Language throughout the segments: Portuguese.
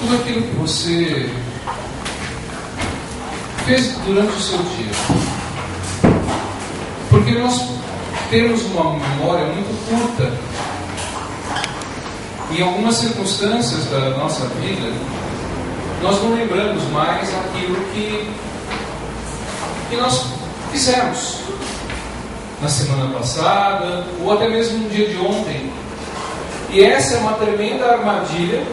tudo aquilo que você fez durante o seu dia. Porque nós temos uma memória muito curta. Em algumas circunstâncias da nossa vida, nós não lembramos mais aquilo que nós fizemos na semana passada, ou até mesmo no dia de ontem. E essa é uma tremenda armadilha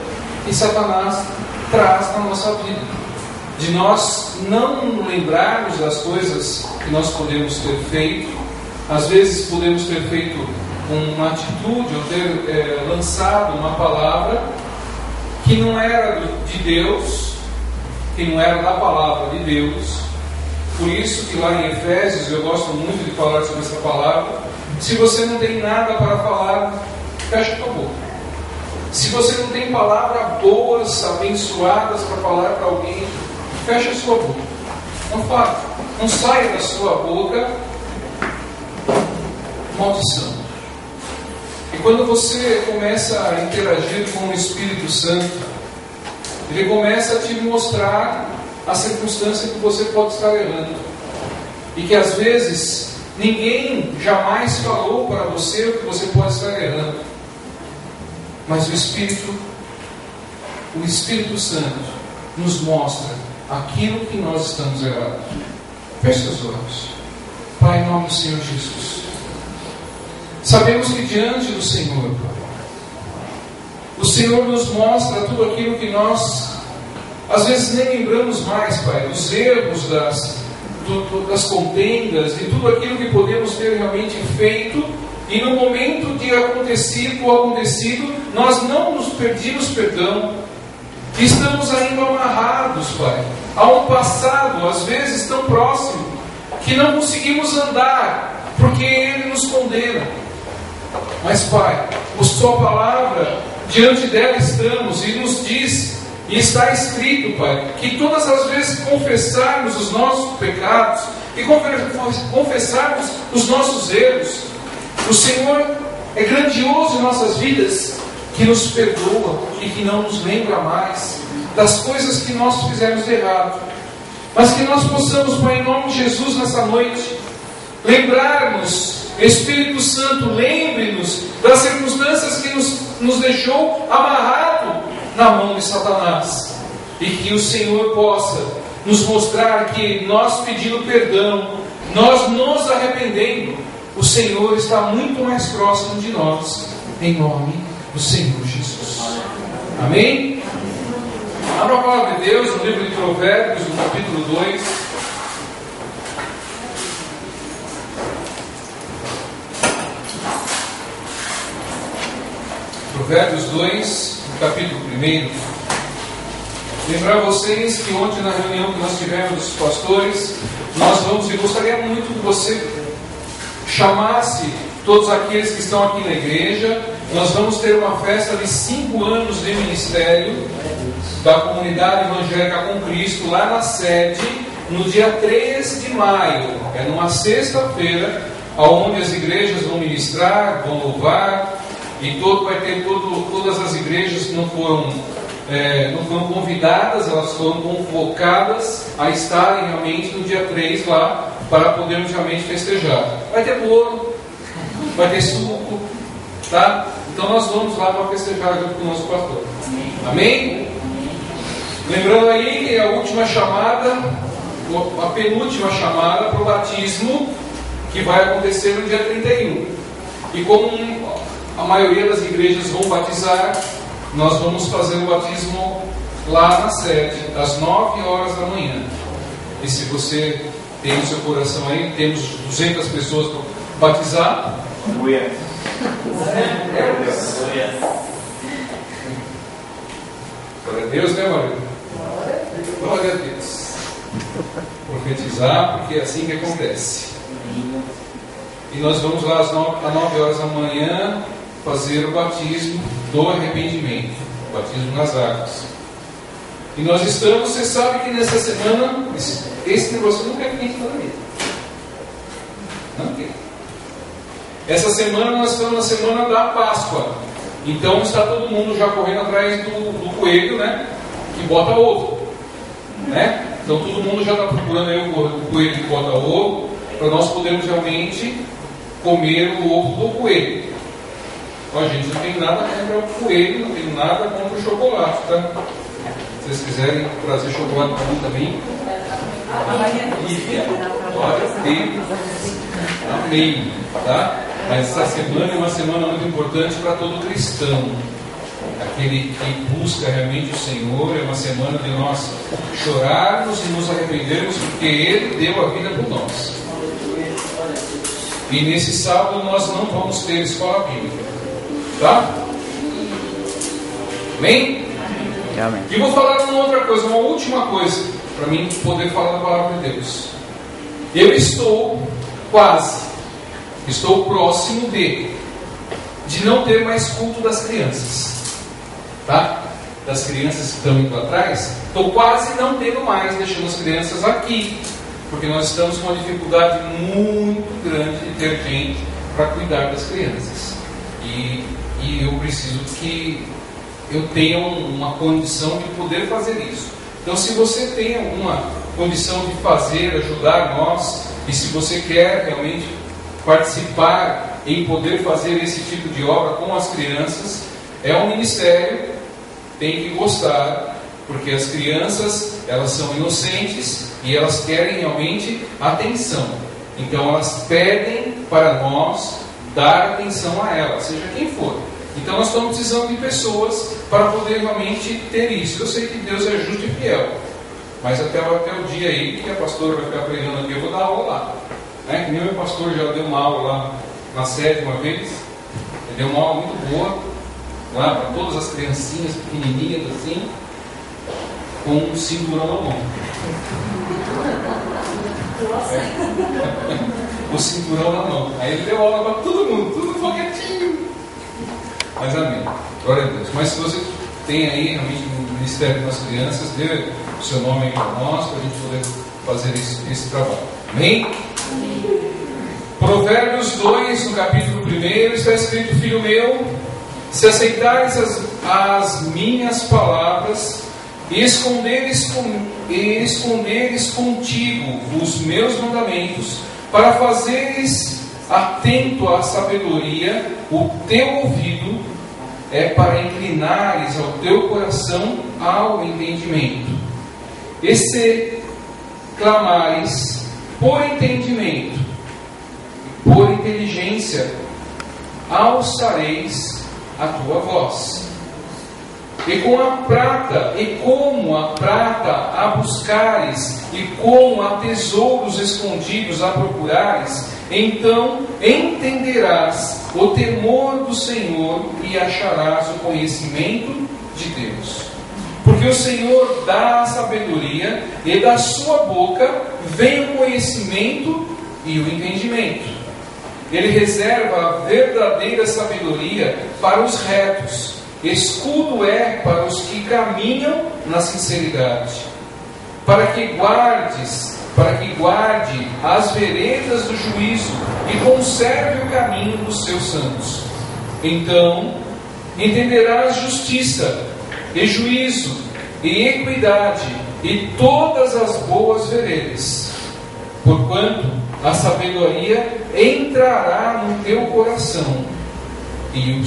que Satanás traz na nossa vida, de nós não lembrarmos das coisas que nós podemos ter feito. Às vezes podemos ter feito uma atitude, ou ter lançado uma palavra que não era de Deus, que não era da palavra de Deus. Por isso que lá em Efésios, eu gosto muito de falar sobre essa palavra, se você não tem nada para falar, fecha a tua boca. Se você não tem palavras boas, abençoadas para falar para alguém, fecha a sua boca. Não fale. Não saia da sua boca maldição. E quando você começa a interagir com o Espírito Santo, ele começa a te mostrar a circunstância que você pode estar errando. E que às vezes ninguém jamais falou para você o que você pode estar errando. Mas o Espírito Santo nos mostra aquilo que nós estamos errados. Feche os olhos. Pai, em nome do Senhor Jesus, sabemos que diante do Senhor, o Senhor nos mostra tudo aquilo que nós às vezes nem lembramos mais, Pai, dos erros, das contendas, de tudo aquilo que podemos ter realmente feito. E no momento de acontecido, nós não nos pedimos perdão. Estamos ainda amarrados, Pai, a um passado, às vezes tão próximo, que não conseguimos andar, porque Ele nos condena. Mas, Pai, por Sua palavra, diante dela estamos, e nos diz, e está escrito, Pai, que todas as vezes que confessarmos os nossos pecados, e confessarmos os nossos erros, o Senhor é grandioso em nossas vidas, que nos perdoa e que não nos lembra mais das coisas que nós fizemos de errado. Mas que nós possamos, Pai, em nome de Jesus, nessa noite, lembrar-nos, Espírito Santo, lembre-nos das circunstâncias que nos deixou amarrado na mão de Satanás. E que o Senhor possa nos mostrar que nós pedindo perdão, nós nos arrependendo, o Senhor está muito mais próximo de nós, em nome do Senhor Jesus. Amém? Abra a palavra de Deus no livro de Provérbios, no capítulo 2. Provérbios 2, no capítulo 1. Lembrar vocês que ontem na reunião que nós tivemos dos pastores, eu gostaria muito que você chamasse todos aqueles que estão aqui na igreja. Nós vamos ter uma festa de 5 anos de ministério da Comunidade Evangélica com Cristo, lá na sede, no dia 13 de maio. É numa sexta-feira, onde as igrejas vão ministrar, vão louvar, e vai ter todas as igrejas que não foram convidadas, elas foram convocadas a estarem realmente no dia 3 lá, para podermos realmente festejar. Vai ter bolo, vai ter suco, tá? Então nós vamos lá para festejar junto com o nosso pastor. Amém? Lembrando aí que a última chamada, a penúltima chamada para o batismo, que vai acontecer no dia 31. E como a maioria das igrejas vão batizar, nós vamos fazer o batismo lá na sede, às 9 horas da manhã. E se você tem no seu coração aí, temos 200 pessoas para batizar. Glória a Deus, né, Maria? Glória a Deus. Profetizar, porque é assim que acontece. E nós vamos lá às 9 horas da manhã fazer o batismo do arrependimento, o batismo nas águas. E nós estamos, você sabe que nessa semana, esse negócio nunca é quente na vida. Não quer. Essa semana nós estamos na semana da Páscoa. Então está todo mundo já correndo atrás do coelho, né? que bota ovo, né? Então todo mundo já está procurando aí o coelho que bota ovo, para nós podermos realmente comer o ovo do coelho. Ó, gente, não tem nada contra o coelho, não tem nada contra o chocolate, tá? Se vocês quiserem trazer chocolate para mim também, pode ter. Amém, tá? Mas essa semana é uma semana muito importante para todo cristão. Aquele que busca realmente o Senhor, é uma semana de nós chorarmos e nos arrependermos, porque Ele deu a vida por nós. E nesse sábado nós não vamos ter escola bíblica, tá? Amém? Amém. E vou falar uma outra coisa, uma última coisa, para mim poder falar da palavra de Deus. Eu estou próximo de não ter mais culto das crianças. Tá? Das crianças que estão indo atrás, estou quase não tendo mais, deixando as crianças aqui, porque nós estamos com uma dificuldade muito grande de ter gente para cuidar das crianças, e eu preciso que eu tenha uma condição de poder fazer isso. Então, se você tem alguma condição de fazer, ajudar nós, e se você quer realmente participar em poder fazer esse tipo de obra com as crianças, é um ministério, tem que gostar, porque as crianças, elas são inocentes e elas querem realmente atenção. Então elas pedem para nós dar atenção a elas, seja quem for. Então nós estamos precisando de pessoas para poder realmente ter isso. Eu sei que Deus é justo e fiel, mas até o dia aí que a pastora vai ficar pregando aqui, eu vou dar aula lá, né? Que nem o meu pastor já deu uma aula lá na sede uma vez. Ele deu uma aula muito boa lá para todas as criancinhas pequenininhas assim, com um cinturão na mão. O cinturão na mão. Aí ele deu aula para todo mundo, tudo foguetinho. Mas amém, glória a Deus. Mas se você tem aí realmente um ministério das crianças, dê o seu nome aí para nós, para a gente poder fazer esse trabalho. Amém? Provérbios 2, no capítulo 1, está escrito: filho meu, se aceitares as minhas palavras e esconderes contigo os meus mandamentos, para fazeres atento à sabedoria, o teu ouvido é para inclinares ao teu coração ao entendimento. E se clamares por entendimento, por inteligência, alçareis a tua voz. E como a prata a buscares, e como a tesouros escondidos a procurares, então entenderás o temor do Senhor e acharás o conhecimento de Deus. Porque o Senhor dá a sabedoria, e da sua boca vem o conhecimento e o entendimento. Ele reserva a verdadeira sabedoria para os retos, escudo é para os que caminham na sinceridade, para que guarde as veredas do juízo e conserve o caminho dos seus santos. Então entenderás justiça e juízo e equidade e todas as boas veredas, porquanto a sabedoria entrará no teu coração e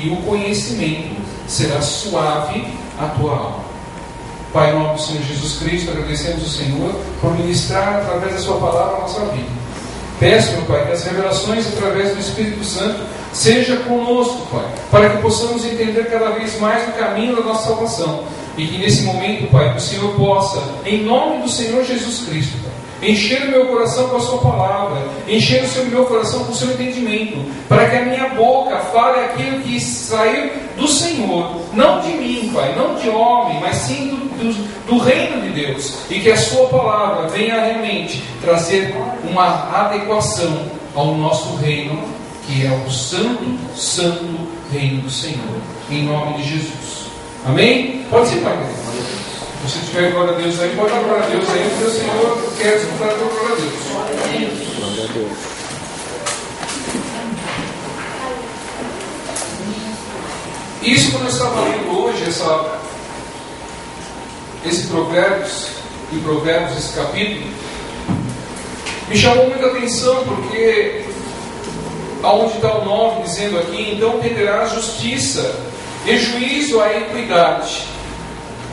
o conhecimento será suave à tua alma. Pai, em nome do Senhor Jesus Cristo, agradecemos ao Senhor por ministrar através da sua palavra a nossa vida. Peço, meu Pai, que as revelações através do Espírito Santo seja conosco, Pai, para que possamos entender cada vez mais o caminho da nossa salvação, e que nesse momento, Pai, que o Senhor possa, em nome do Senhor Jesus Cristo, Pai, encher o meu coração com a sua palavra, encher o meu coração com o seu entendimento, para que a minha boca fale aquilo que saiu do Senhor, não de mim, Pai, não de homem, mas sim do reino de Deus, e que a sua palavra venha realmente trazer uma adequação ao nosso reino, que é o santo, santo reino do Senhor, em nome de Jesus. Amém? Pode ser, Pai. Se você tiver glória a Deus aí, pode dar glória a Deus aí, porque o Senhor quer escutar a tua glória a Deus. Glória a Deus. Isso que nós estamos lendo hoje, esse Provérbios, esse capítulo, me chamou muita atenção, porque aonde está o 9 dizendo aqui: então tenderá a justiça e juízo à equidade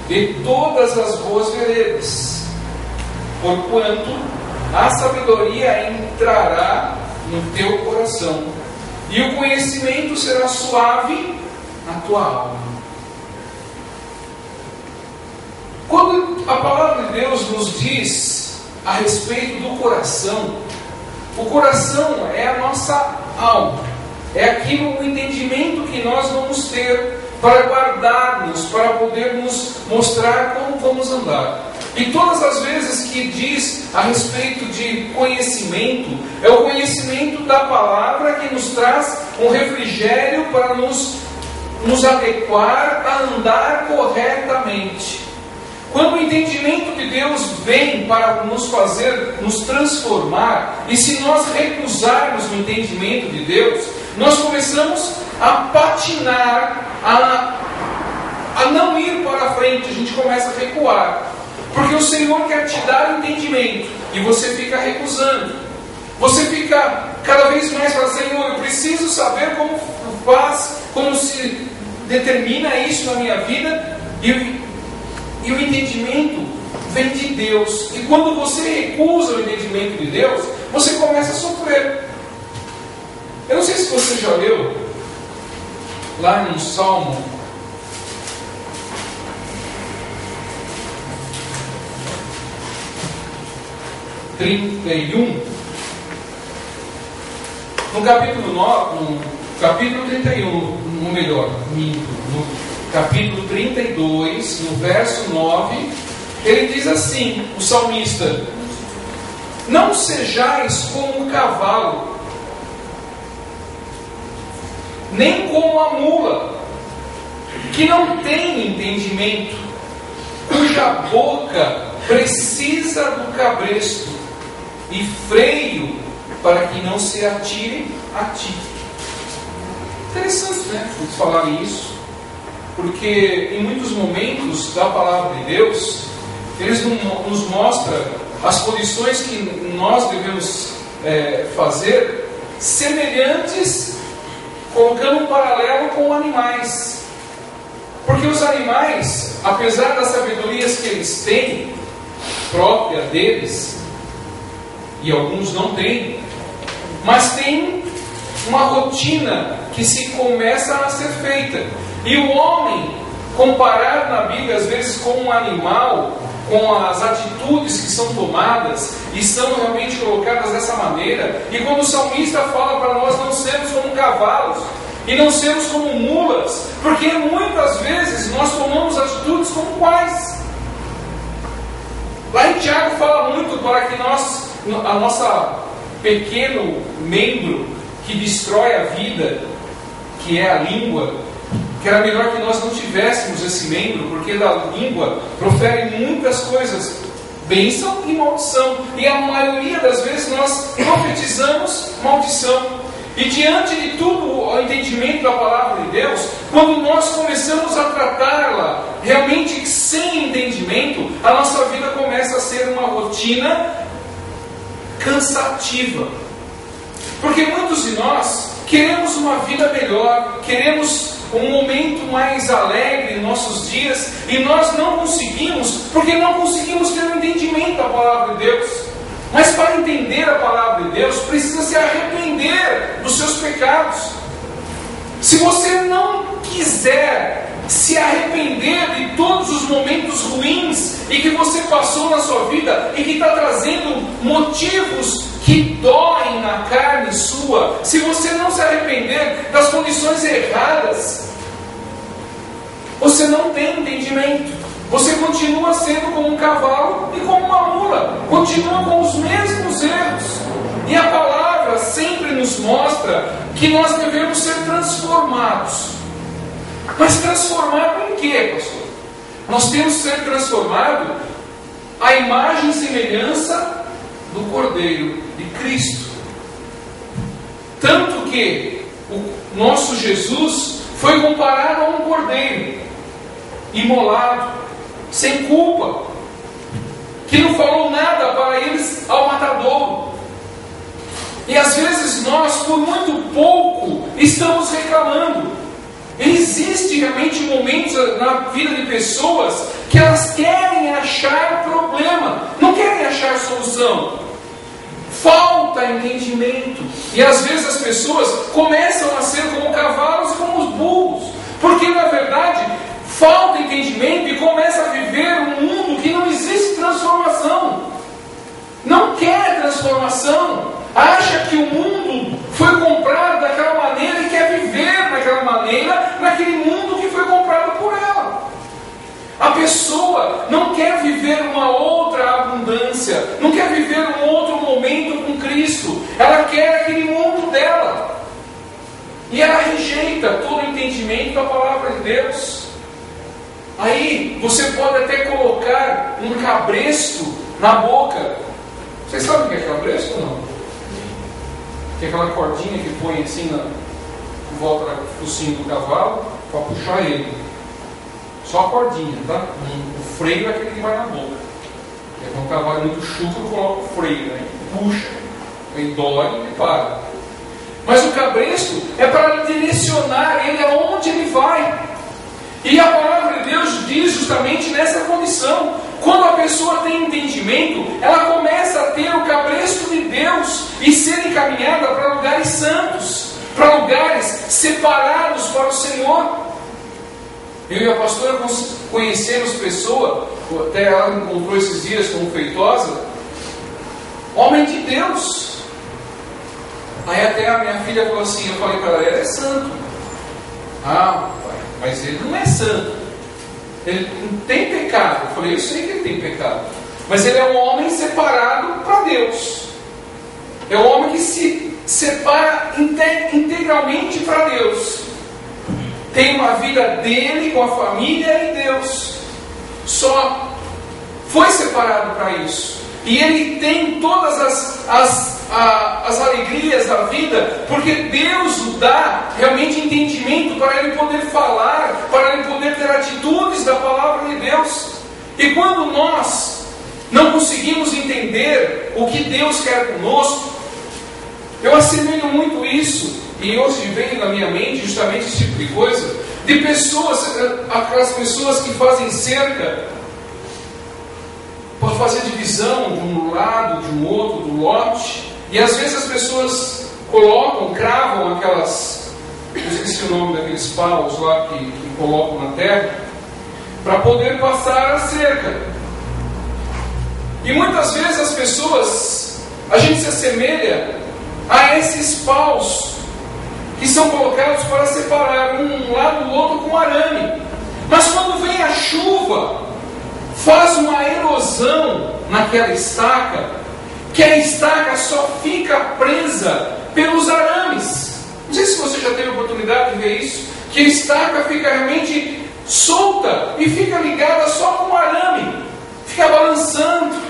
e todas as boas veredas, porquanto a sabedoria entrará no teu coração e o conhecimento será suave na tua alma. Quando a palavra de Deus nos diz a respeito do coração, o coração é a nossa alma, é aquilo, o entendimento que nós vamos ter para guardarmos, para podermos mostrar como vamos andar. E todas as vezes que diz a respeito de conhecimento, é o conhecimento da palavra que nos traz um refrigério para nos adequar a andar corretamente. Quando o entendimento de Deus vem para nos fazer, nos transformar, e se nós recusarmos o entendimento de Deus, nós começamos a patinar, a não ir para a frente, a gente começa a recuar. Porque o Senhor quer te dar o entendimento, e você fica recusando. Você fica cada vez mais para Senhor, eu preciso saber como faz, como se determina isso na minha vida, e o entendimento vem de Deus. E quando você recusa o entendimento de Deus, você começa a sofrer. Eu não sei se você já leu lá no Salmo 31, no capítulo 9, no capítulo 31, no capítulo 32, no verso 9, ele diz assim, o salmista: não sejais como o cavalo, nem como a mula, que não tem entendimento, cuja boca precisa do cabresto e freio para que não se atire a ti. Interessante, né? Eles falarem isso, porque em muitos momentos da palavra de Deus, eles nos mostram as condições que nós devemos fazer, semelhantes, colocando um paralelo com animais. Porque os animais, apesar das sabedorias que eles têm, própria deles, e alguns não têm, mas tem uma rotina que se começa a ser feita. E o homem, comparado na Bíblia às vezes com um animal, com as atitudes que são tomadas e são realmente colocadas dessa maneira. E quando o salmista fala para nós não sermos como cavalos e não sermos como mulas, porque muitas vezes nós tomamos atitudes como quais? Lá em Tiago fala muito para que a nossa pequeno membro que destrói a vida, que é a língua, que era melhor que nós não tivéssemos esse membro, porque da língua profere muitas coisas, bênção e maldição, e a maioria das vezes nós profetizamos maldição. E diante de tudo o entendimento da palavra de Deus, quando nós começamos a tratá-la realmente sem entendimento, a nossa vida começa a ser uma rotina cansativa. Porque muitos de nós queremos uma vida melhor, queremos um momento mais alegre em nossos dias, e nós não conseguimos, porque não conseguimos ter um entendimento da palavra de Deus. Mas para entender a palavra de Deus, precisa se arrepender dos seus pecados. Se você não quiser se arrepender de todos os momentos ruins e que você passou na sua vida e que está trazendo motivos que doem na carne sua, se você não se arrepender das condições erradas, você não tem entendimento. Você continua sendo como um cavalo e como uma mula, continua com os mesmos erros. E a palavra sempre nos mostra que nós devemos ser transformados. Mas transformado em quê, pastor? Nós temos que ser transformados à imagem e semelhança do Cordeiro de Cristo. Tanto que o nosso Jesus foi comparado a um cordeiro imolado, sem culpa, que não falou nada para eles ao matadouro. E às vezes nós, por muito pouco, estamos reclamando. Existe realmente momentos na vida de pessoas que elas querem achar problema, não querem achar solução. Falta entendimento. E às vezes as pessoas começam a ser como cavalos e como os burros, porque na verdade falta entendimento e começa a viver um mundo que não existe transformação. Não quer transformação. Acha que o mundo foi comprado daquela maneira e quer viver daquela maneira, naquele mundo que foi comprado por ela. A pessoa não quer viver uma outra abundância, não quer viver um outro momento com Cristo. Ela quer aquele mundo dela. E ela rejeita todo o entendimento da palavra de Deus. Aí você pode até colocar um cabresto na boca. Vocês sabem o que é cabresto ou não? Que é aquela cordinha que põe assim em volta do focinho do cavalo para puxar ele. Só a cordinha, tá? O freio é aquele que vai na boca. Quando o cavalo é muito chucro, coloca o freio, né? Puxa, aí dói e para. Mas o cabresto é para direcionar ele aonde ele vai. E a palavra de Deus diz justamente nessa condição. Quando a pessoa tem entendimento, ela começa a ter o cabresto de Deus e ser encaminhada para lugares santos, para lugares separados para o Senhor. Eu e a pastora conhecemos pessoa, até ela encontrou esses dias como Feitosa, homem de Deus. Aí até a minha filha falou assim, eu falei para ela, ele é santo. Ah, pai, mas ele não é santo. Ele não tem pecado. Eu falei, eu sei que ele tem pecado. Mas ele é um homem separado para Deus. É um homem que se separa integralmente para Deus. Tem uma vida dele com a família e Deus. Só foi separado para isso. E ele tem todas as alegrias da vida, porque Deus o dá realmente entendimento para ele poder falar, para ele poder ter atitudes da palavra de Deus. E quando nós não conseguimos entender o que Deus quer conosco, eu assemelho muito isso, e hoje veio na minha mente justamente esse tipo de coisa, de pessoas, aquelas pessoas que fazem cerca, para fazer divisão de um lado, de um outro, do lote. E às vezes as pessoas cravam aquelas, eu esqueci o nome daqueles paus lá que colocam na terra, para poder passar a cerca. E muitas vezes as pessoas, a gente se assemelha a esses paus que são colocados para separar um lado do outro com arame. Mas quando vem a chuva, faz uma erosão naquela estaca, que a estaca só fica presa pelos arames. Não sei se você já teve a oportunidade de ver isso, que a estaca fica realmente solta e fica ligada só com arame, fica balançando.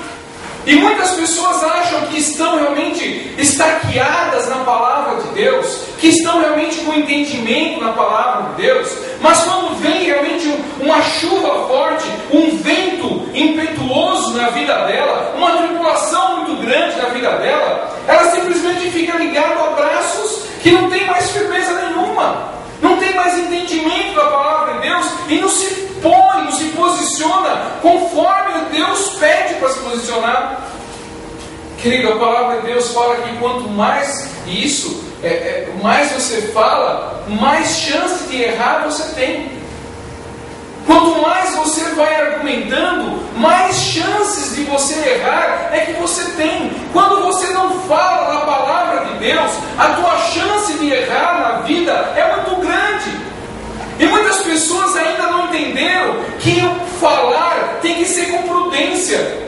E muitas pessoas acham que estão realmente estaqueadas na palavra de Deus, que estão realmente com entendimento na palavra de Deus, mas quando vem realmente uma chuva forte, um vento impetuoso na vida dela, uma tribulação muito grande na vida dela, ela simplesmente fica ligada a braços que não tem mais firmeza nenhuma, não tem mais entendimento da palavra de Deus e não se põe, não se posiciona conforme Deus pede para se posicionar. Querido, a palavra de Deus fala que quanto mais isso, mais você fala, mais chance de errar você tem. Quanto mais você vai argumentando, mais chances de você errar é que você tem. Quando você não fala na palavra de Deus, a tua chance de errar na vida é muito grande. E muitas pessoas ainda não entenderam que falar tem que ser com prudência.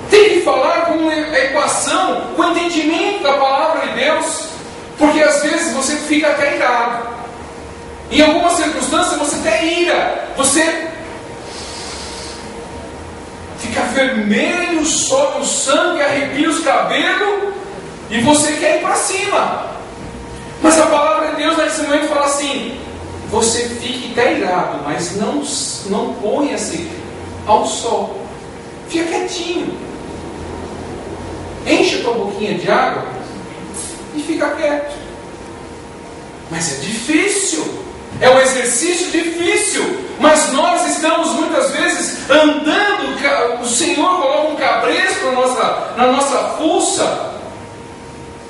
Tem que falar com equação, com entendimento da palavra de Deus. Porque às vezes você fica até irado. Em algumas circunstâncias você até ira. Você fica vermelho, sobe o sangue, arrepia os cabelos e você quer ir para cima. Mas a palavra de Deus nesse momento fala assim: você fique até irado, mas não ponha-se ao sol. Fica quietinho. Enche a tua boquinha de água e fica quieto. Mas é difícil. É um exercício difícil. Mas nós estamos muitas vezes andando. O Senhor coloca um cabresto na nossa fuça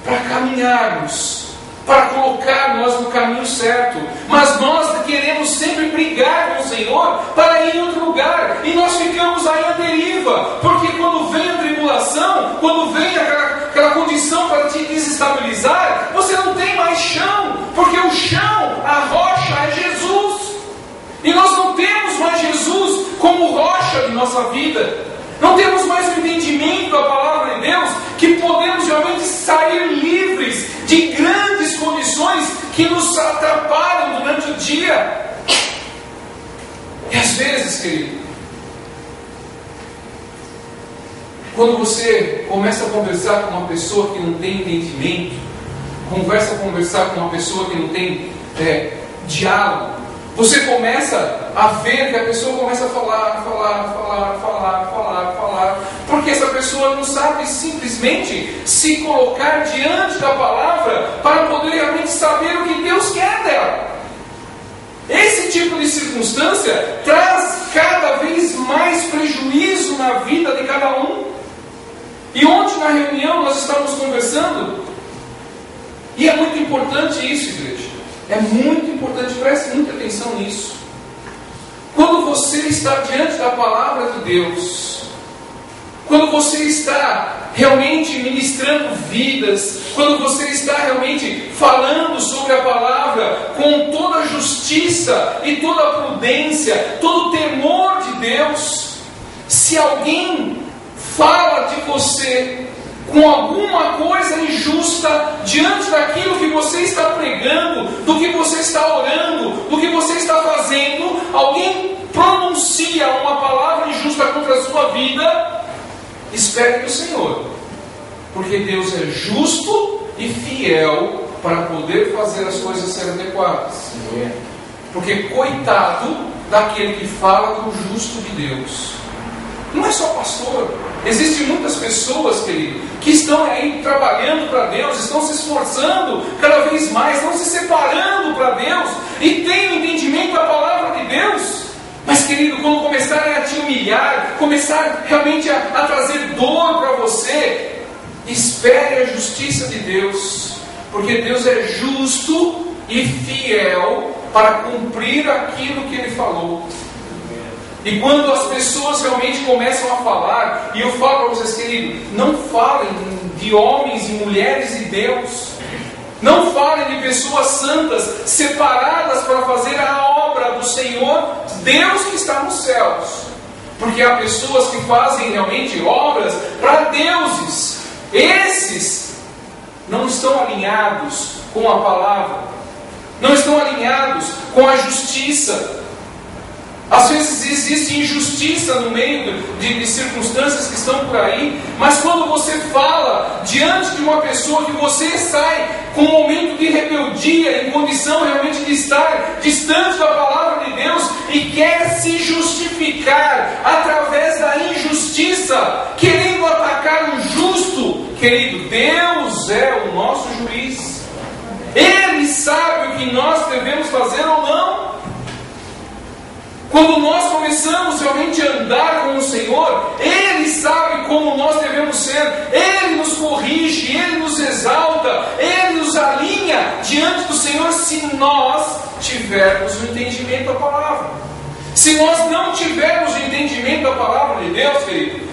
para caminharmos, para colocar nós no caminho certo. Mas nós queremos sempre brigar com o Senhor para ir em outro lugar. E nós ficamos aí à deriva. Porque quando vem a tribulação, quando vem aquela condição para te desestabilizar, você não tem mais chão. Porque o chão, a rocha é Jesus. E nós não temos mais Jesus como rocha de nossa vida. Não temos mais o entendimento da palavra de Deus, que podemos realmente sair livres de grandes condições que nos atrapalham durante o dia. E às vezes, querido, quando você começa a conversar com uma pessoa que não tem entendimento, começa a conversar com uma pessoa que não tem diálogo, você começa a ver que a pessoa começa a falar, porque essa pessoa não sabe simplesmente se colocar diante da palavra para poder realmente saber o que Deus quer dela. Esse tipo de circunstância traz cada vez mais prejuízo na vida de cada um. E ontem na reunião nós estávamos conversando, e é muito importante isso, igreja. É muito importante, preste muita atenção nisso. Quando você está diante da palavra de Deus, quando você está realmente ministrando vidas, quando você está realmente falando sobre a palavra com toda a justiça e toda a prudência, todo o temor de Deus, se alguém fala de você com alguma coisa injusta diante daquilo que você está pregando, do que você está orando, do que você está fazendo, alguém pronuncia uma palavra injusta contra a sua vida, espere o Senhor, porque Deus é justo e fiel para poder fazer as coisas serem adequadas. Porque coitado daquele que fala do justo de Deus. Não é só pastor. Existem muitas pessoas, querido, que estão aí trabalhando para Deus, estão se esforçando cada vez mais, estão se separando para Deus e têm o entendimento da palavra de Deus. Mas, querido, quando começarem a te humilhar, começar realmente a trazer dor para você, espere a justiça de Deus, porque Deus é justo e fiel para cumprir aquilo que Ele falou. E quando as pessoas realmente começam a falar, e eu falo para vocês, querido, não falem de homens e mulheres de Deus, não falem de pessoas santas, separadas para fazer a obra do Senhor, Deus que está nos céus. Porque há pessoas que fazem realmente obras para deuses. Esses não estão alinhados com a palavra, não estão alinhados com a justiça. Às vezes existe injustiça no meio de circunstâncias que estão por aí, mas quando você fala diante de uma pessoa que você sai com um momento de rebeldia, em condição realmente de estar distante da palavra de Deus e quer se justificar através da injustiça, querendo atacar o justo, querido, Deus é o nosso juiz. Ele sabe o que nós devemos fazer ou não. Quando nós começamos realmente a andar com o Senhor, Ele sabe como nós devemos ser, Ele nos corrige, Ele nos exalta, Ele nos alinha diante do Senhor, se nós tivermos o entendimento da palavra. Se nós não tivermos o entendimento da palavra de Deus, querido,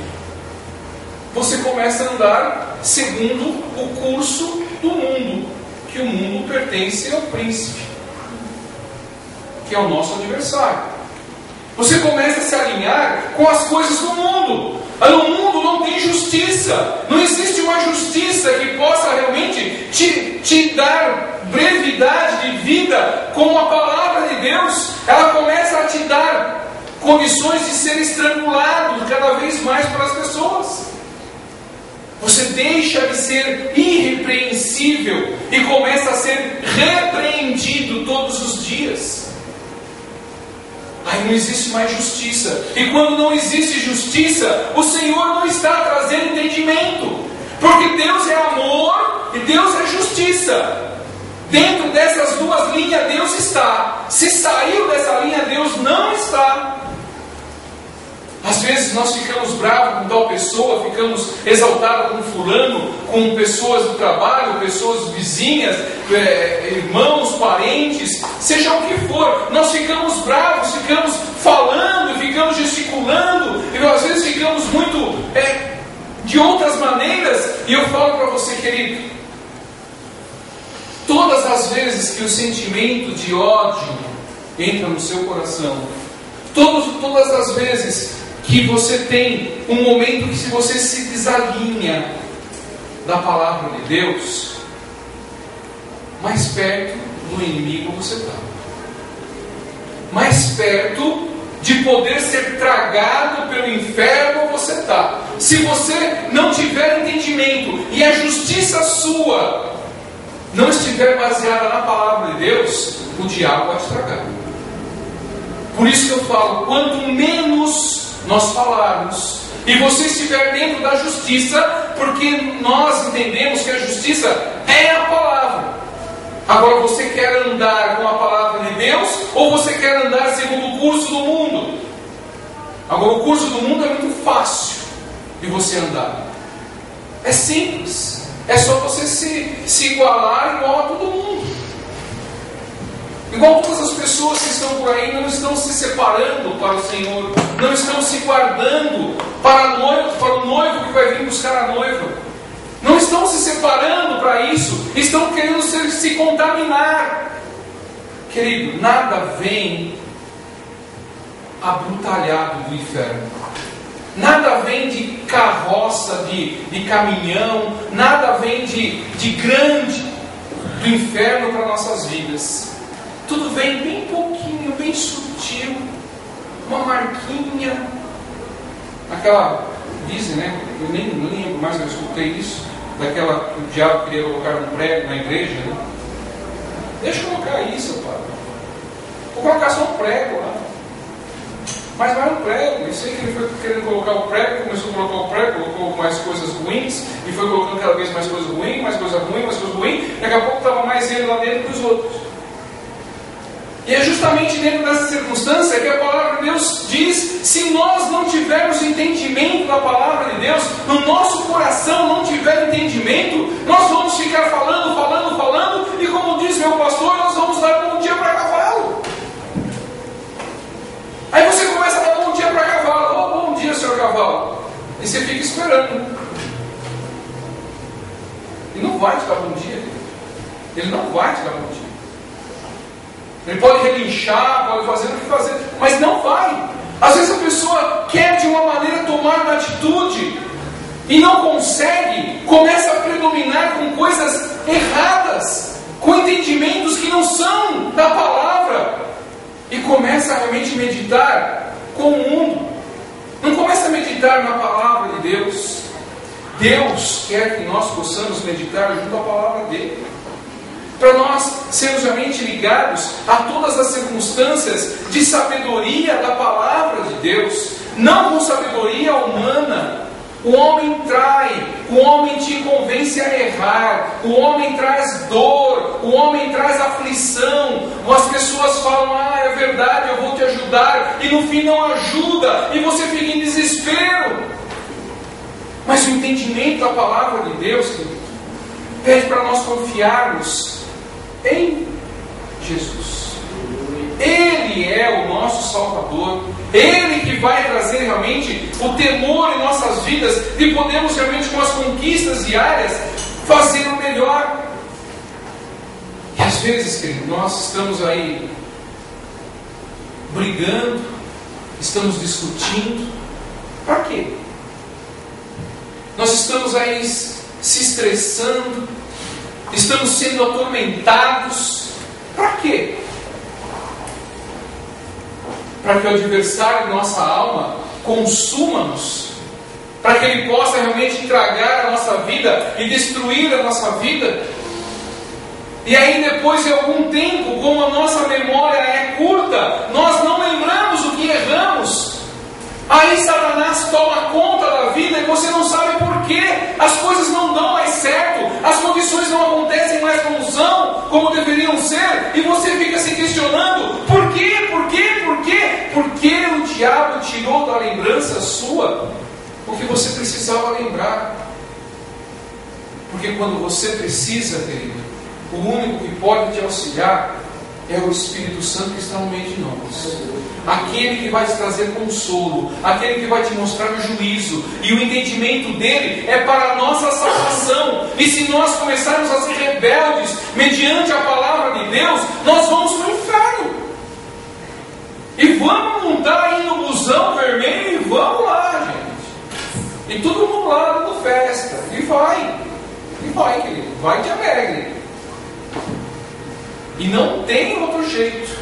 você começa a andar segundo o curso do mundo, que o mundo pertence ao príncipe, que é o nosso adversário. Você começa a se alinhar com as coisas do mundo. No mundo não tem justiça. Não existe uma justiça que possa realmente te dar brevidade de vida como a palavra de Deus. Ela começa a te dar condições de ser estrangulado cada vez mais pelas pessoas. Você deixa de ser irrepreensível e começa a ser repreendido todos os dias. aí não existe mais justiça. E quando não existe justiça, o Senhor não está trazendo entendimento. Porque Deus é amor e Deus é justiça. Dentro dessas duas linhas Deus está. Se saiu dessa linha, Deus não está. Às vezes nós ficamos bravos com tal pessoa, ficamos exaltados com fulano, com pessoas do trabalho, pessoas vizinhas, irmãos, parentes, seja o que for. Nós ficamos bravos, ficamos falando, ficamos gesticulando, e às vezes ficamos muito de outras maneiras. E eu falo para você, querido, todas as vezes que o sentimento de ódio entra no seu coração, todas as vezes que você tem um momento que, se você se desalinha da palavra de Deus, mais perto do inimigo você está, mais perto de poder ser tragado pelo inferno você está. Se você não tiver entendimento e a justiça sua não estiver baseada na palavra de Deus, o diabo vai te tragar. Por isso que eu falo, quanto menos nós falarmos, e você estiver dentro da justiça, porque nós entendemos que a justiça é a palavra. Agora, você quer andar com a palavra de Deus, ou você quer andar segundo o curso do mundo? Agora, o curso do mundo é muito fácil de você andar, é simples, é só você se igualar igual a todo mundo. Igual todas as pessoas que estão por aí não estão se separando para o Senhor, não estão se guardando para o noivo que vai vir buscar a noiva, não estão se separando para isso, estão querendo se contaminar. Querido, nada vem abrutalhado do inferno, nada vem de carroça, de caminhão, nada vem de grande do inferno para nossas vidas. Tudo vem bem pouquinho, bem sutil, uma marquinha. Aquela, dizem, né? Eu nem lembro mais, eu escutei isso, daquela que o diabo queria colocar um prego na igreja, né? Deixa eu colocar isso, pai. Vou colocar só um prego lá. Mas não era um prego. Eu sei que ele foi querendo colocar o prego, começou a colocar o prego, colocou mais coisas ruins, e foi colocando cada vez mais coisas ruins, mais coisa ruim, mais coisa ruim. Daqui a pouco estava mais ele lá dentro que os outros. E é justamente dentro dessa circunstância que a palavra de Deus diz: se nós não tivermos entendimento da palavra de Deus, no nosso coração não tiver entendimento, nós vamos ficar falando, e como diz meu pastor, nós vamos dar bom dia para cavalo. Aí você começa a dar bom dia para cavalo. Oh, bom dia, senhor cavalo. E você fica esperando. E não vai te dar bom dia. Ele não vai te dar bom dia. Ele pode relinchar, pode fazer o que fazer, mas não vai. Às vezes a pessoa quer de uma maneira tomar uma atitude e não consegue, começa a predominar com coisas erradas, com entendimentos que não são da palavra, e começa a realmente meditar com o mundo, não começa a meditar na palavra de Deus. Deus quer que nós possamos meditar junto à palavra dele, para nós sermos realmente ligados a todas as circunstâncias de sabedoria da palavra de Deus, não com sabedoria humana. O homem trai, o homem te convence a errar, o homem traz dor, o homem traz aflição. As pessoas falam: ah, é verdade, eu vou te ajudar, e no fim não ajuda, e você fica em desespero. Mas o entendimento da palavra de Deus pede para nós confiarmos em Jesus. Ele é o nosso Salvador, Ele que vai trazer realmente o temor em nossas vidas, de podermos realmente, com as conquistas diárias, fazer o melhor. E às vezes, querido, nós estamos aí brigando, estamos discutindo. Para quê? Nós estamos aí se estressando, estamos sendo atormentados. Para quê? Para que o adversário de nossa alma consuma-nos, para que ele possa realmente tragar a nossa vida e destruir a nossa vida. E aí depois de algum tempo, como a nossa memória é curta, nós não lembramos o Aí Satanás toma conta da vida e você não sabe por quê. As coisas não dão mais certo, as condições não acontecem mais como são, como deveriam ser, e você fica se questionando: por quê? Por quê? Por quê? Porque o diabo tirou da lembrança sua o que você precisava lembrar. Porque quando você precisa, querido, o único que pode te auxiliar é o Espírito Santo que está no meio de nós. Aquele que vai te trazer consolo, aquele que vai te mostrar o juízo, e o entendimento dele é para a nossa salvação. E se nós começarmos a ser rebeldes mediante a palavra de Deus, nós vamos para o inferno. E vamos montar aí no busão vermelho e vamos lá, gente. E todo mundo lá dando festa. E vai, querido, vai de alegre. E não tem outro jeito.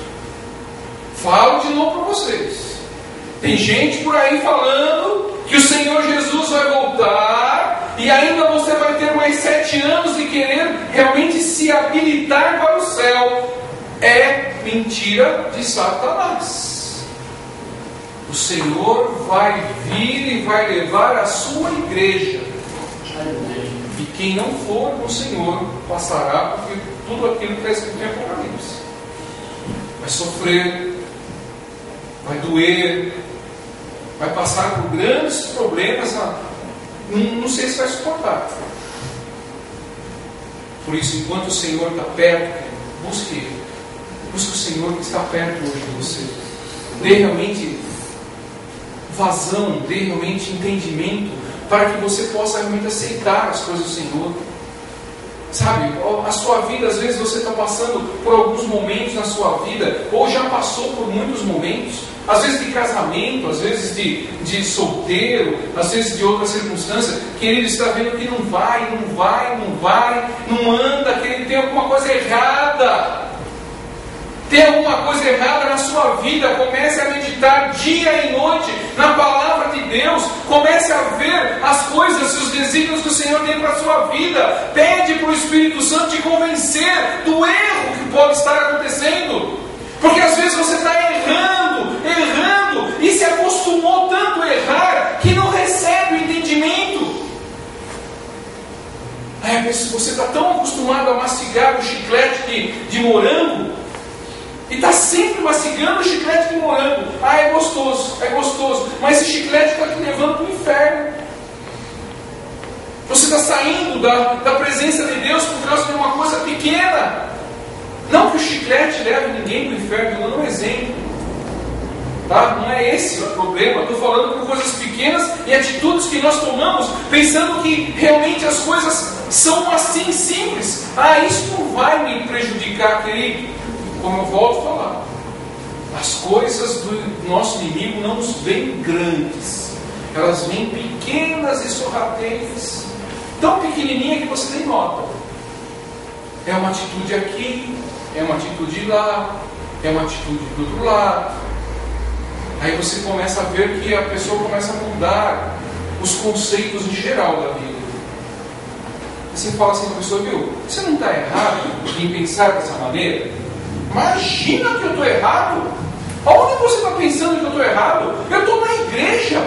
Falo de novo para vocês. Tem gente por aí falando que o Senhor Jesus vai voltar e ainda você vai ter mais 7 anos de querer realmente se habilitar para o céu. É mentira de Satanás. O Senhor vai vir e vai levar a sua igreja. E quem não for com o Senhor passará por tudo aquilo que está escrito em Apocalipse. Vai sofrer, vai doer, vai passar por grandes problemas, não sei se vai suportar. Por isso, enquanto o Senhor está perto, busque Ele. Busque o Senhor que está perto hoje de você. Dê realmente vazão, dê realmente entendimento, para que você possa realmente aceitar as coisas do Senhor. Sabe, a sua vida, às vezes você está passando por alguns momentos na sua vida, ou já passou por muitos momentos, às vezes de casamento, às vezes de solteiro, às vezes de outras circunstâncias, que ele está vendo que não anda, que ele tem alguma coisa errada. Tem alguma coisa errada na sua vida. Comece a meditar dia e noite na palavra de Deus. Comece a ver as coisas e os desígnios que o Senhor tem para a sua vida. Pede para o Espírito Santo te convencer do erro que pode estar acontecendo. Porque às vezes você está errando, e se acostumou tanto a errar que não recebe o entendimento. Você está tão acostumado a mastigar o chiclete de morango, e está sempre mastigando o chiclete de morango. É gostoso, mas esse chiclete está te levando para o inferno. Você está saindo da presença de Deus por causa de uma coisa pequena. Não que o chiclete leve ninguém para o inferno, estou dando um exemplo. Tá? Não é esse o problema. Estou falando por coisas pequenas e atitudes que nós tomamos, pensando que realmente as coisas são assim simples. Isso não vai me prejudicar, querido. Como eu volto a falar, as coisas do nosso inimigo não nos vêm grandes, elas vêm pequenas e sorrateiras, tão pequenininha que você nem nota. É uma atitude aqui, é uma atitude lá, é uma atitude do outro lado. Aí você começa a ver que a pessoa começa a mudar os conceitos em geral da vida. Você fala assim para a pessoa: viu, você não está errado em pensar dessa maneira? Imagina que eu estou errado. Onde você está pensando que eu estou errado? Eu estou na igreja,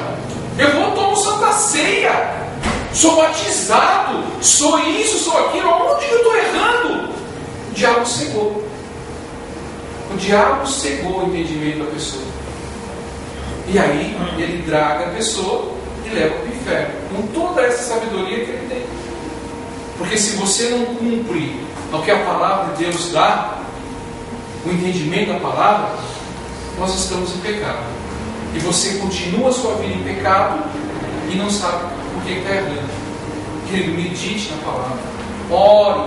eu tomo Santa Ceia, sou batizado, sou isso, sou aquilo. Onde eu estou errando? O diabo cegou. O diabo cegou o entendimento da pessoa. E aí ele draga a pessoa e leva para o inferno, com toda essa sabedoria que ele tem. Porque se você não cumpre o que a palavra de Deus dá, o entendimento da palavra, nós estamos em pecado. E você continua a sua vida em pecado e não sabe por que está errando. Querido, medite na palavra, ore,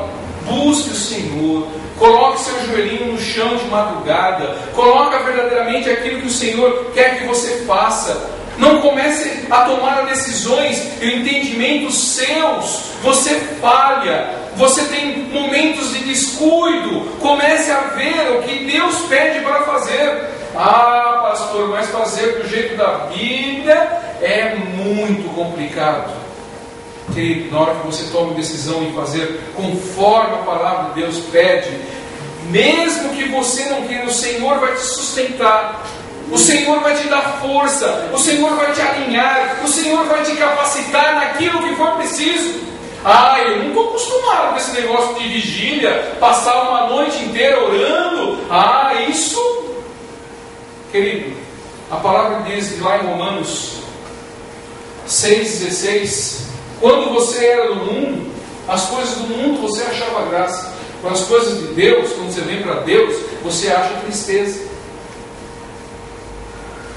busque o Senhor, coloque seu joelhinho no chão de madrugada, coloque verdadeiramente aquilo que o Senhor quer que você faça. Não comece a tomar decisões e entendimentos seus. Você falha, você tem momentos de descuido. Comece a ver o que Deus pede para fazer. Pastor, mas fazer do jeito da Bíblia é muito complicado. Querido, na hora que você toma decisão em fazer conforme a palavra de Deus pede, mesmo que você não queira, o Senhor vai te sustentar. O Senhor vai te dar força, o Senhor vai te alinhar, o Senhor vai te capacitar naquilo que for preciso. Eu não estou acostumado com esse negócio de vigília, passar uma noite inteira orando. Isso, querido, a palavra diz lá em Romanos 6,16: quando você era do mundo, as coisas do mundo você achava graça, mas as coisas de Deus, quando você vem para Deus, você acha tristeza.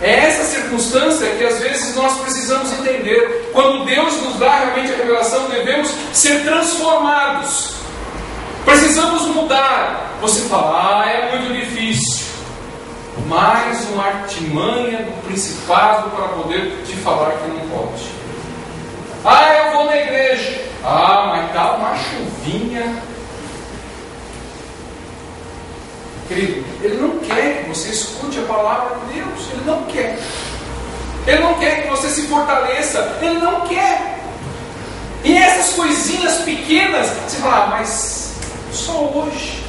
É essa circunstância que às vezes nós precisamos entender. Quando Deus nos dá realmente a revelação, devemos ser transformados. Precisamos mudar. Você fala, é muito difícil. Mais uma artimanha do principado para poder te falar que não pode. Eu vou na igreja. Mas está uma chuvinha. Querido, Ele não quer que você escute a palavra de Deus. Ele não quer. Ele não quer que você se fortaleça. Ele não quer. E essas coisinhas pequenas, você fala, mas só hoje.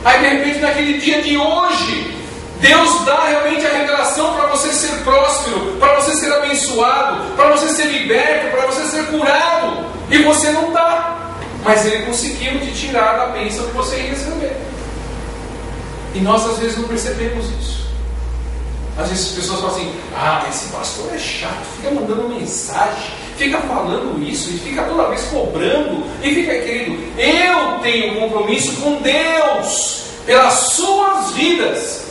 Aí de repente naquele dia de hoje, Deus dá realmente a revelação para você ser próspero, para você ser abençoado, para você ser liberto, para você ser curado. E você não está. Mas Ele conseguiu te tirar da bênção que você ia receber. E nós às vezes não percebemos isso. Às vezes as pessoas falam assim, esse pastor é chato, fica mandando mensagem, fica falando isso, e fica toda vez cobrando, e fica, querido, eu tenho compromisso com Deus, pelas suas vidas.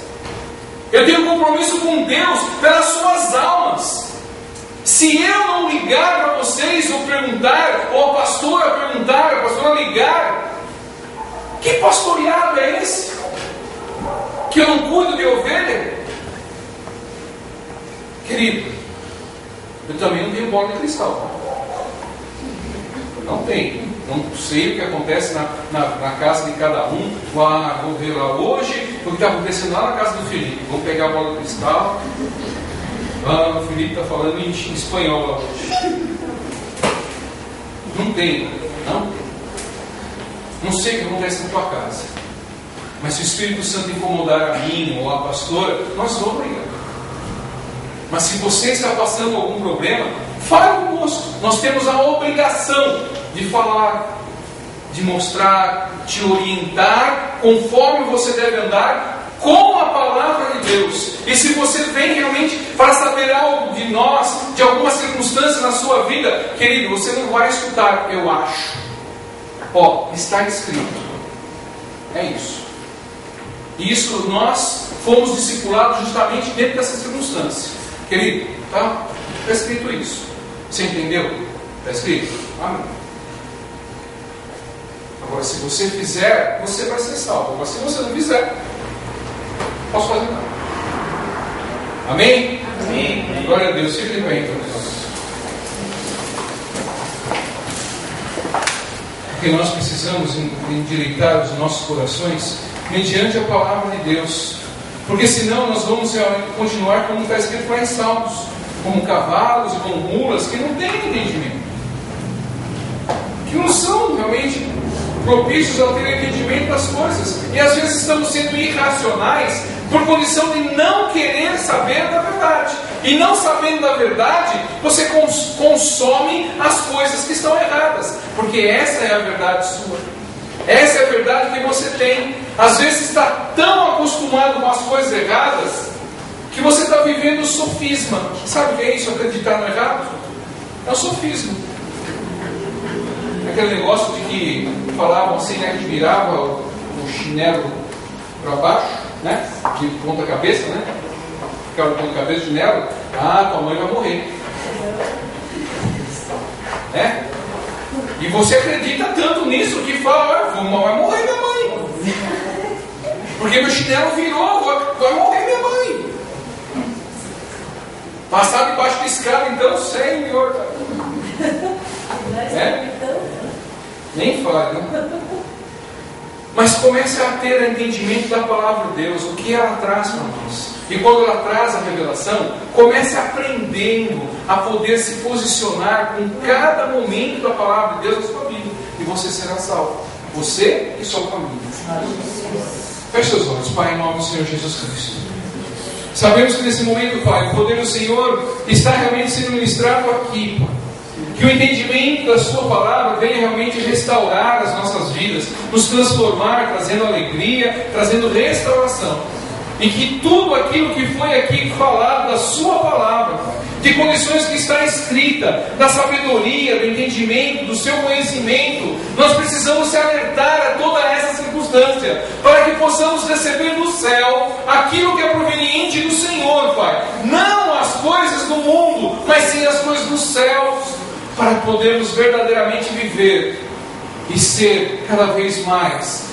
Eu tenho compromisso com Deus, pelas suas almas. Se eu não ligar para vocês, ou perguntar, ou a pastora perguntar, a pastora ligar, que pastoreado é esse? Que eu não cuido de ovelha? Querido, eu também não tenho bola de cristal. Não tenho. Não sei o que acontece na casa de cada um. Vou ver lá hoje o que está acontecendo lá na casa do Felipe. Vou pegar a bola de cristal. O Felipe está falando em espanhol lá hoje. Não tenho. Não sei o que acontece na tua casa. Mas se o Espírito Santo incomodar a mim ou a pastora, nós vamos brigar. Mas se você está passando algum problema, fale conosco. Nós temos a obrigação de falar, de mostrar, de orientar conforme você deve andar com a palavra de Deus. E se você vem realmente para saber algo de nós, de alguma circunstância na sua vida, querido, você não vai escutar, eu acho. Está escrito. É isso. E isso nós fomos discipulados justamente dentro dessa circunstância. Querido, está escrito isso. Você entendeu? Está escrito? Amém. Agora, se você fizer, você vai ser salvo. Agora, se você não fizer, não posso fazer nada. Amém? Amém. Glória a Deus. Fique de pé, então. Porque nós precisamos endireitar os nossos corações mediante a palavra de Deus. Porque senão nós vamos continuar como está escrito lá em Salmos, como cavalos e como mulas que não têm entendimento, que não são realmente propícios a ter entendimento das coisas. E às vezes estamos sendo irracionais por condição de não querer saber da verdade. E não sabendo da verdade, você consome as coisas que estão erradas, porque essa é a verdade sua. Essa é a verdade que você tem. Às vezes está tão acostumado com as coisas erradas que você está vivendo o sofisma. Sabe o que é isso? Acreditar no errado? É o sofisma. Aquele negócio de que falavam assim, né, que virava o chinelo para baixo, né, de ponta cabeça, né, ficava de ponta cabeça, chinelo. Tua mãe vai morrer. E você acredita tanto nisso que fala, vai morrer minha mãe. Porque meu chinelo virou, vai morrer minha mãe. Passar debaixo da escada, então, Senhor. Nem fala, né? Mas comece a ter entendimento da palavra de Deus, o que ela traz para nós. E quando ela traz a revelação, comece aprendendo a poder se posicionar com cada momento da palavra de Deus na sua vida. E você será salvo. Você e sua família. Feche seus olhos, Pai, em nome do Senhor Jesus Cristo. Sabemos que nesse momento, Pai, o poder do Senhor está realmente sendo ministrado aqui, Pai. Que o entendimento da Sua palavra venha realmente restaurar as nossas vidas, nos transformar, trazendo alegria, trazendo restauração. E que tudo aquilo que foi aqui falado da Sua palavra, de condições que está escrita, da sabedoria, do entendimento, do Seu conhecimento, nós precisamos se alertar a toda essa circunstância, para que possamos receber do céu aquilo que é proveniente do Senhor, Pai. Não as coisas do mundo, mas sim as coisas dos céus, para podermos verdadeiramente viver e ser cada vez mais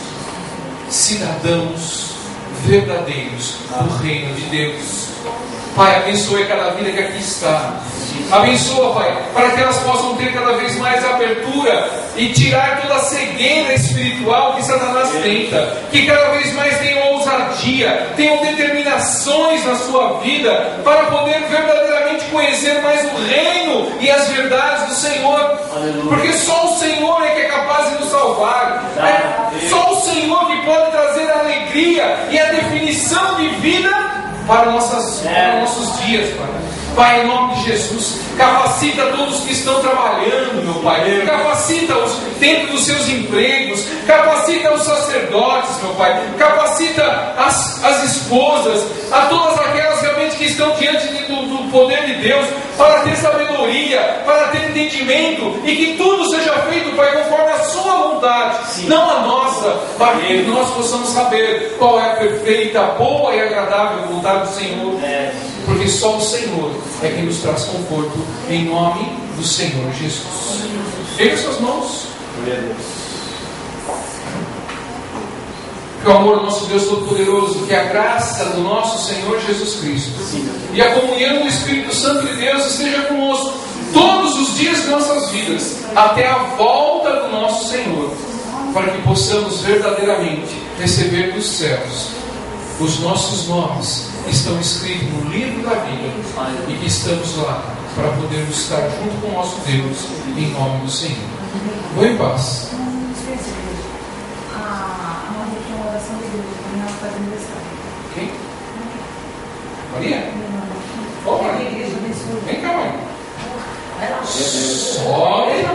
cidadãos verdadeiros do reino de Deus. Pai, abençoe cada vida que aqui está. Abençoa, Pai, para que elas possam ter cada vez mais abertura e tirar toda a cegueira espiritual que Satanás tenta. Que cada vez mais tenham ousadia, tenham determinações na sua vida para poder verdadeiramente conhecer mais o reino e as verdades do Senhor. Porque só o Senhor é que é capaz de nos salvar. É só o Senhor que pode trazer a alegria e a definição de vida para nossos dias, Pai. Pai, em nome de Jesus, capacita todos que estão trabalhando, meu Pai. Capacita-os dentro dos seus empregos. Capacita os sacerdotes, meu Pai. Capacita as esposas, a todas aquelas realmente que estão diante do poder de Deus, para ter sabedoria, para ter entendimento, e que tudo seja feito, Pai, conforme a Sua vontade, não a nossa, para que nós possamos saber qual é a perfeita, boa e agradável vontade do Senhor. Porque só o Senhor é quem nos traz conforto, em nome do Senhor Jesus. Ergue suas mãos. Que o amor do nosso Deus Todo-Poderoso, que a graça do nosso Senhor Jesus Cristo e a comunhão do Espírito Santo de Deus esteja conosco todos os dias de nossas vidas, até a volta do nosso Senhor, para que possamos verdadeiramente receber dos céus os nossos nomes estão escritos no livro da vida, e que estamos lá para podermos estar junto com o nosso Deus, em nome do Senhor. Vou em paz. Quem? Maria? Ô, Maria. Vem cá, mãe. Sobe.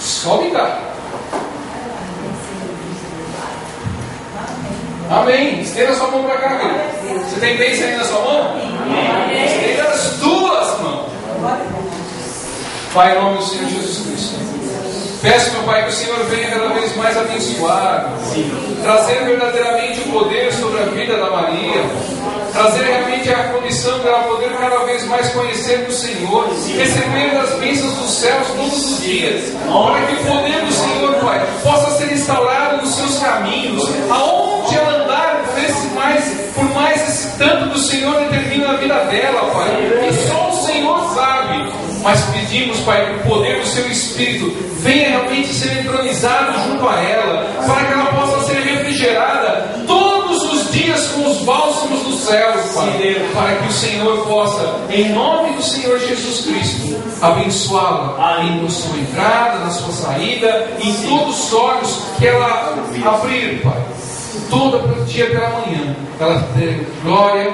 Sobe cá. Amém. Estenda sua mão para cá, querido. Você tem bênção aí na sua mão? Estenda as duas mãos. Pai, em nome do Senhor Jesus Cristo, peço, meu Pai, que o Senhor venha cada vez mais abençoar, trazer verdadeiramente o poder sobre a vida da Maria, trazer realmente a condição de ela poder cada vez mais conhecer do Senhor, receber as bênçãos dos céus todos os dias, para que o poder do Senhor, Pai, possa ser instaurado nos seus caminhos, aonde ela andar, por mais esse tanto que o Senhor determina na vida dela, Pai, que só o Senhor sabe. Mas pedimos, Pai, que o poder do Seu Espírito venha realmente ser entronizado junto a ela, para que ela possa ser refrigerada todos os dias com os bálsamos dos céus, Pai, para que o Senhor possa, em nome do Senhor Jesus Cristo, abençoá-la na sua entrada, na sua saída, em todos os olhos que ela abrir, Pai. Todo dia pela manhã, ela dê glória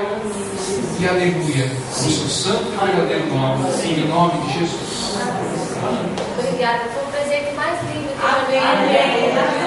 e aleluia no seu santo e verdadeiro nome, em nome de Jesus. Obrigada, foi um presente mais lindo que eu já vi.